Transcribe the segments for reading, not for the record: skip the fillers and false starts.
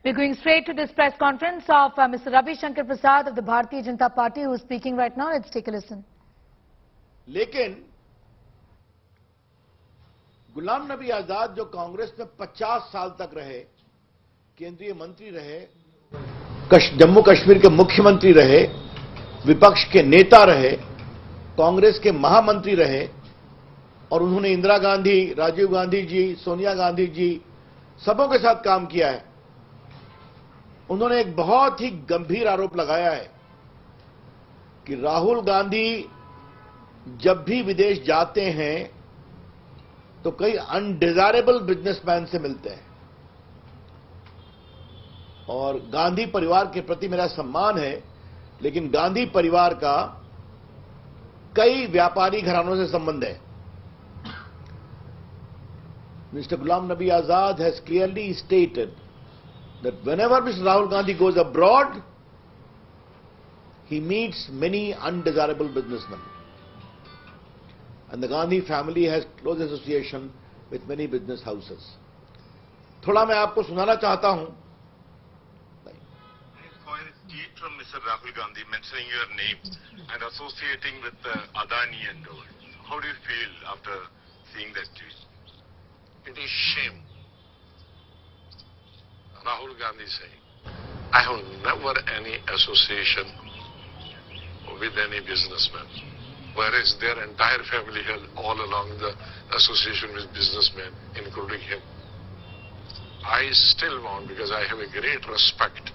We're going straight to this press conference of Mr. Ravi Shankar Prasad of the Bharatiya Janata Party, who is speaking right now. Let's take a listen. लेकिन गुलाम नबी आजाद जो कांग्रेस में 50 साल तक रहे, केंद्रीय मंत्री रहे, जम्मू कश्मीर के मुख्यमंत्री रहे, विपक्ष के नेता रहे, कांग्रेस के महामंत्री रहे और उन्होंने इंदिरा गांधी, राजीव गांधी जी, सोनिया गांधी जी सबों के साथ काम किया है। उन्होंने एक बहुत ही गंभीर आरोप लगाया है कि राहुल गांधी जब भी विदेश जाते हैं तो कई अनडिजायरेबल बिजनेसमैन से मिलते हैं और गांधी परिवार के प्रति मेरा सम्मान है, लेकिन गांधी परिवार का कई व्यापारी घरानों से संबंध है। Mr. Ghulam Nabi Azad has clearly stated that whenever Mr. Rahul Gandhi goes abroad, he meets many undesirable businessmen. And the Gandhi family has close association with many business houses. थोड़ा मैं आपको सुनाना चाहता हूं। For a tweet from Mr. Rahul Gandhi mentioning your name and associating with Adani and all. How do you feel after seeing that tweet? It is shame. Rahul Gandhi saying, I have never any association with any businessman, whereas their entire family has all along the association with businessmen, including him. I still want, because I have a great respect,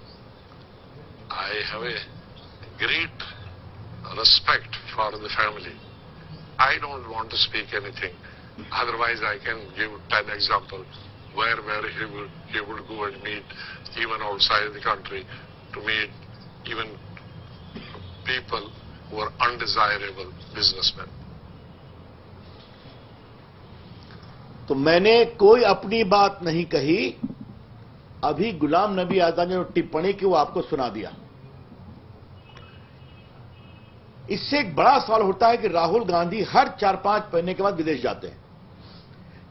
for the family. I don't want to speak anything. Otherwise, I can give 10 examples where he would go and meet even outside the country to meet even people who are undesirable businessmen. तो मैंने कोई अपनी बात नहीं कही। अभी गुलाम नबी आजाद ने जो टिप्पणी की वो आपको सुना दिया। इससे एक बड़ा सवाल होता है कि राहुल गांधी हर 4-5 महीने के बाद विदेश जाते हैं।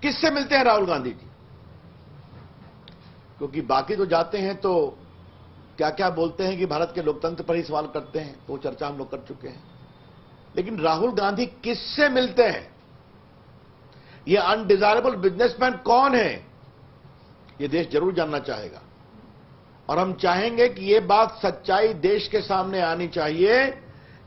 किससे मिलते हैं राहुल गांधी जी? क्योंकि बाकी तो जाते हैं तो क्या क्या बोलते हैं कि भारत के लोकतंत्र पर ही सवाल करते हैं, वो चर्चा हम लोग कर चुके हैं। लेकिन राहुल गांधी किससे मिलते हैं? ये अनडिजायरेबल बिजनेसमैन कौन है? ये देश जरूर जानना चाहेगा और हम चाहेंगे कि ये बात सच्चाई देश के सामने आनी चाहिए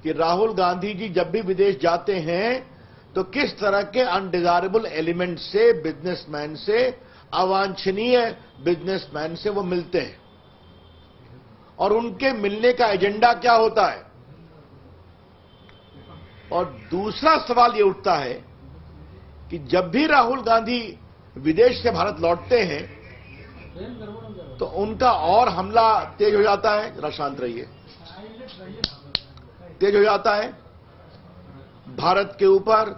कि राहुल गांधी जी जब भी विदेश जाते हैं तो किस तरह के अनडिजायरेबल एलिमेंट से, बिजनेसमैन से, अवांछनीय बिजनेसमैन से वो मिलते हैं और उनके मिलने का एजेंडा क्या होता है। और दूसरा सवाल ये उठता है कि जब भी राहुल गांधी विदेश से भारत लौटते हैं तो उनका और हमला तेज हो जाता है। जरा शांत रहिए। तेज हो जाता है भारत के ऊपर,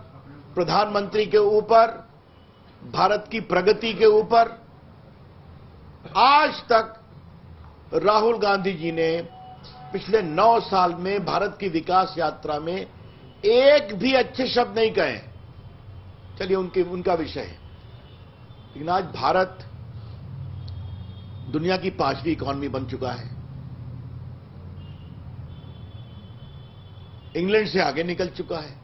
प्रधानमंत्री के ऊपर, भारत की प्रगति के ऊपर। आज तक राहुल गांधी जी ने पिछले 9 साल में भारत की विकास यात्रा में एक भी अच्छे शब्द नहीं कहे। चलिए उनका विषय है, लेकिन आज भारत दुनिया की 5वीं इकॉनमी बन चुका है, इंग्लैंड से आगे निकल चुका है।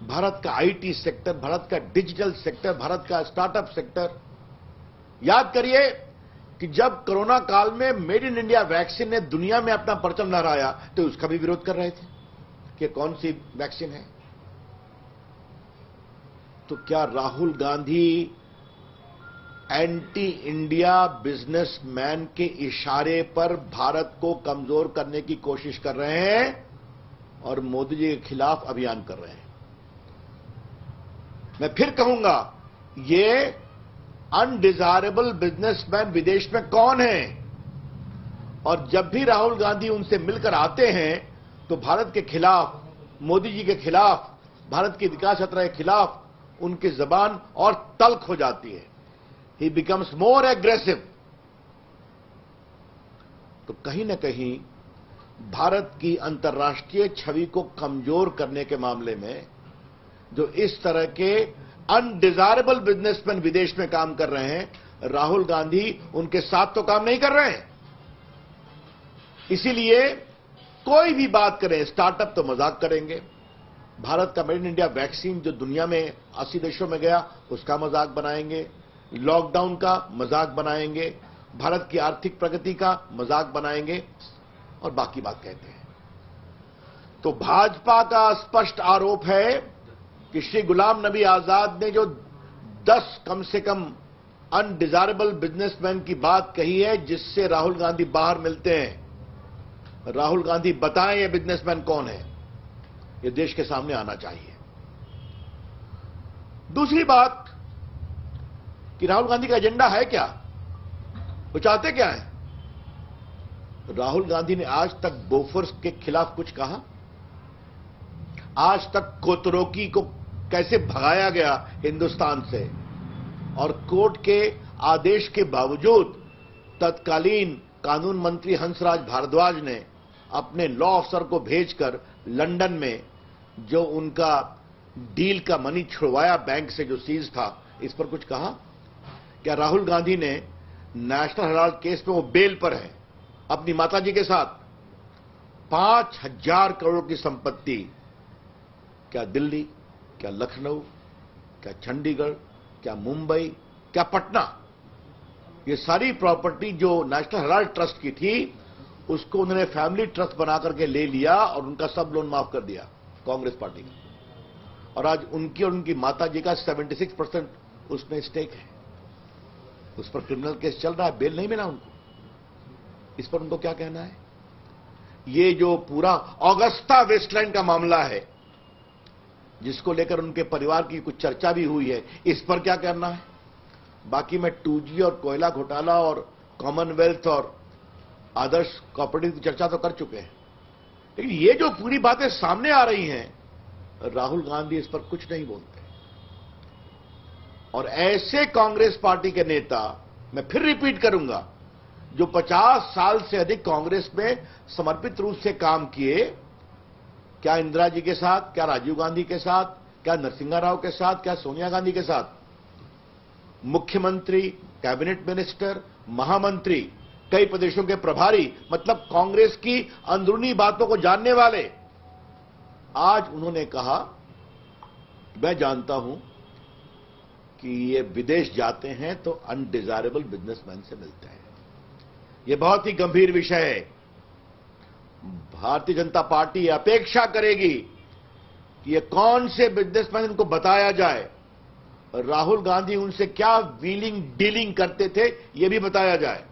भारत का आईटी सेक्टर, भारत का डिजिटल सेक्टर, भारत का स्टार्टअप सेक्टर। याद करिए कि जब कोरोना काल में मेड इन इंडिया वैक्सीन ने दुनिया में अपना परचम लहराया तो उसका भी विरोध कर रहे थे कि कौन सी वैक्सीन है। तो क्या Rahul Gandhi anti India businessman के इशारे पर भारत को कमजोर करने की कोशिश कर रहे हैं और मोदी जी के खिलाफ अभियान कर रहे हैं? मैं फिर कहूंगा, ये अनडिजायरेबल बिजनेसमैन विदेश में कौन है? और जब भी राहुल गांधी उनसे मिलकर आते हैं तो भारत के खिलाफ, मोदी जी के खिलाफ, भारत की विकास यात्रा के खिलाफ उनकी जबान और तल्ख हो जाती है। ही बिकम्स मोर एग्रेसिव। तो कहीं ना कहीं भारत की अंतर्राष्ट्रीय छवि को कमजोर करने के मामले में जो इस तरह के अनडिजायरेबल बिजनेसमैन विदेश में काम कर रहे हैं, राहुल गांधी उनके साथ तो काम नहीं कर रहे हैं। इसीलिए कोई भी बात करें, स्टार्टअप तो मजाक करेंगे, भारत का मेड इन इंडिया वैक्सीन जो दुनिया में 80 देशों में गया उसका मजाक बनाएंगे, लॉकडाउन का मजाक बनाएंगे, भारत की आर्थिक प्रगति का मजाक बनाएंगे और बाकी बात कहते हैं। तो भाजपा का स्पष्ट आरोप है कि श्री गुलाम नबी आजाद ने जो 10 कम से कम अनडिजायरेबल बिजनेसमैन की बात कही है जिससे राहुल गांधी बाहर मिलते हैं, राहुल गांधी बताएं ये बिजनेसमैन कौन है, ये देश के सामने आना चाहिए। दूसरी बात कि राहुल गांधी का एजेंडा है क्या, वो चाहते क्या है? राहुल गांधी ने आज तक बोफोर्स के खिलाफ कुछ कहा? आज तक कोतरोकी को कैसे भगाया गया हिंदुस्तान से, और कोर्ट के आदेश के बावजूद तत्कालीन कानून मंत्री हंसराज भारद्वाज ने अपने लॉ अफसर को भेजकर लंदन में जो उनका डील का मनी छुड़वाया बैंक से जो सीज था, इस पर कुछ कहा? क्या राहुल गांधी ने नेशनल हेराल्ड केस में वो बेल पर है अपनी माताजी के साथ 5,000 करोड़ की संपत्ति, क्या दिल्ली, क्या लखनऊ, क्या चंडीगढ़, क्या मुंबई, क्या पटना, ये सारी प्रॉपर्टी जो नेशनल हेराल्ड ट्रस्ट की थी उसको उन्होंने फैमिली ट्रस्ट बना करके ले लिया और उनका सब लोन माफ कर दिया कांग्रेस पार्टी का। और आज उनकी और उनकी माताजी का 76% उसमें स्टेक है। उस पर क्रिमिनल केस चल रहा है, बेल नहीं मिला उनको। इस पर उनको क्या कहना है? ये जो पूरा ऑगस्टा वेस्टलैंड का मामला है जिसको लेकर उनके परिवार की कुछ चर्चा भी हुई है, इस पर क्या करना है? बाकी मैं 2G और कोयला घोटाला और कॉमनवेल्थ और आदर्श कोऑपरेटिव की चर्चा तो कर चुके हैं, लेकिन ये जो पूरी बातें सामने आ रही हैं, राहुल गांधी इस पर कुछ नहीं बोलते। और ऐसे कांग्रेस पार्टी के नेता, मैं फिर रिपीट करूंगा, जो 50 साल से अधिक कांग्रेस में समर्पित रूप से काम किए, क्या इंदिरा जी के साथ, क्या राजीव गांधी के साथ, क्या नरसिंहा राव के साथ, क्या सोनिया गांधी के साथ, मुख्यमंत्री, कैबिनेट मिनिस्टर, महामंत्री, कई प्रदेशों के प्रभारी, मतलब कांग्रेस की अंदरूनी बातों को जानने वाले, आज उन्होंने कहा मैं जानता हूं कि ये विदेश जाते हैं तो अनडिजायरेबल बिजनेसमैन से मिलते हैं। ये बहुत ही गंभीर विषय है। भारतीय जनता पार्टी अपेक्षा करेगी कि ये कौन से बिजनेसमैन इनको बताया जाए, राहुल गांधी उनसे क्या व्हीलिंग डीलिंग करते थे ये भी बताया जाए।